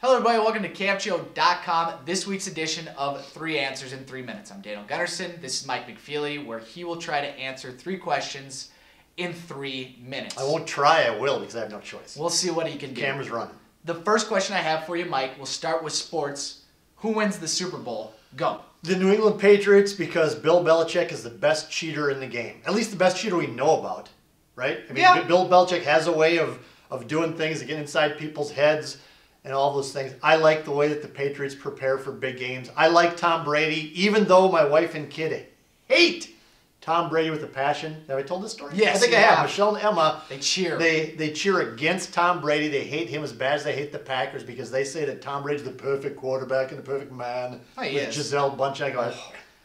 Hello everybody, welcome to KFGO.com, this week's edition of 3 Answers in 3 Minutes. I'm Daniel Gunnarsson, this is Mike McFeely, where he will try to answer 3 questions in 3 minutes. I won't try, I will, because I have no choice. We'll see what he can do. Camera's running. The first question I have for you, Mike, we'll start with sports. Who wins the Super Bowl? Go. The New England Patriots, because Bill Belichick is the best cheater in the game. At least the best cheater we know about, right? I mean, yeah. Bill Belichick has a way of doing things to get inside people's heads and all those things. I like the way that the Patriots prepare for big games. I like Tom Brady, even though my wife and kid hate Tom Brady with a passion. Have I told this story? Yes, I think I have. Michelle and Emma, they cheer. They cheer against Tom Brady. They hate him as bad as they hate the Packers because they say that Tom Brady's the perfect quarterback and the perfect man. Oh, he with is. Giselle Bundchen. I go,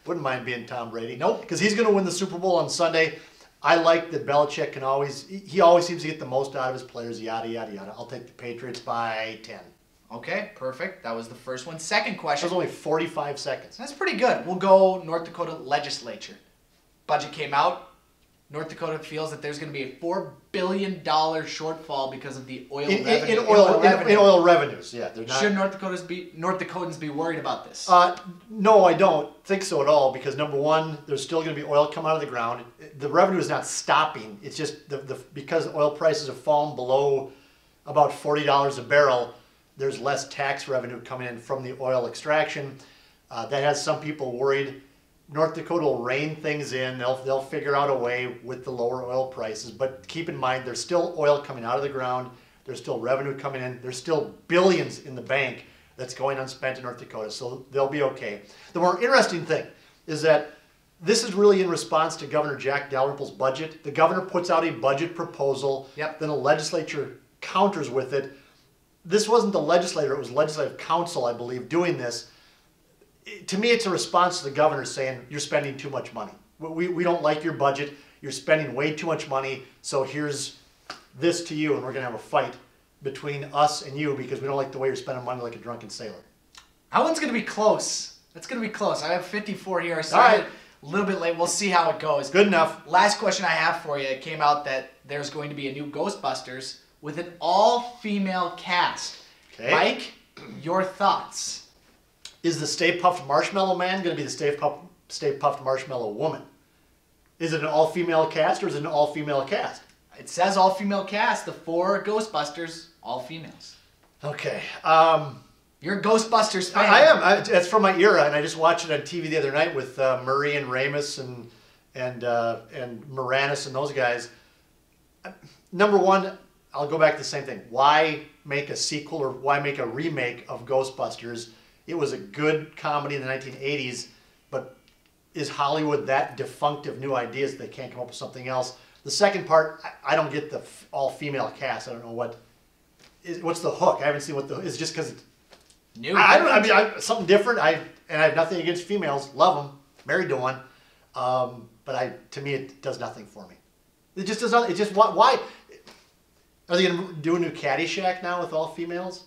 wouldn't mind being Tom Brady. Nope. Because he's going to win the Super Bowl on Sunday. I like that Belichick can always seems to get the most out of his players, yada, yada, yada. I'll take the Patriots by 10. Okay, perfect. That was the first one. Second question. That was only 45 seconds. That's pretty good. We'll go North Dakota legislature. Budget came out. North Dakota feels that there's going to be a $4 billion shortfall because of the oil revenue. In oil revenues, yeah. They're not. Should North Dakotans be worried about this? No, I don't think so at all, because number one, there's still going to be oil come out of the ground. The revenue is not stopping. It's just because oil prices have fallen below about $40 a barrel, there's less tax revenue coming in from the oil extraction. That has some people worried. North Dakota will rein things in. They'll figure out a way with the lower oil prices. But keep in mind, there's still oil coming out of the ground. There's still revenue coming in. There's still billions in the bank that's going unspent in North Dakota. So they'll be okay. The more interesting thing is that this is really in response to Governor Jack Dalrymple's budget. The governor puts out a budget proposal. Yep. Then the legislature counters with it. This wasn't the legislature. It was legislative council, I believe, doing this. To me, it's a response to the governor saying, you're spending too much money. We don't like your budget. You're spending way too much money, so here's this to you, and we're going to have a fight between us and you because we don't like the way you're spending money like a drunken sailor. That one's going to be close. That's going to be close. I have 54 here. I started a little bit late. We'll see how it goes. Good enough. Last question I have for you. It came out that there's going to be a new Ghostbusters with an all-female cast. Okay. Mike, your thoughts? Is the Stay Puft Marshmallow Man going to be the Stay Puft Marshmallow Woman? Is it an all-female cast or is it an all-female cast? It says all-female cast. The 4 Ghostbusters, all females. Okay. You're a Ghostbusters fan. I am. It's from my era, and I just watched it on TV the other night with Murray and Ramis and Moranis and those guys. Number one, I'll go back to the same thing. Why make a sequel or why make a remake of Ghostbusters? It was a good comedy in the 1980s, but is Hollywood that defunct of new ideas that they can't come up with something else? The second part, I don't get the all-female cast. I don't know what's the hook. I haven't seen what is it just because it's new. Something different. I have nothing against females. Love them. Married to one. But to me, it does nothing for me. It just does not. It just why? Are they going to do a new Caddyshack now with all females?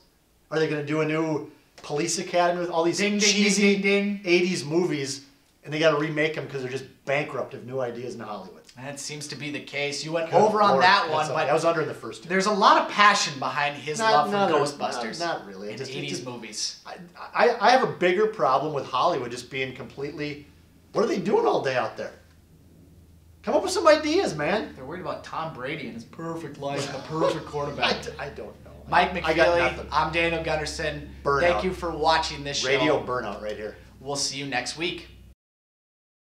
Are they going to do a new Police Academy with all these cheesy 80s movies, and they got to remake them because they're just bankrupt of new ideas in Hollywood? That seems to be the case. You went over on that one, but I was under in the first two. There's a lot of passion behind his love for Ghostbusters. Not really. And 80s movies. I have a bigger problem with Hollywood just being completely. What are they doing all day out there? Come up with some ideas, man. They're worried about Tom Brady and his perfect life and the perfect quarterback. I don't know. Mike McFeely, I'm Daniel Gunnarsson. Burnout. Thank you for watching this show. Radio burnout right here. We'll see you next week.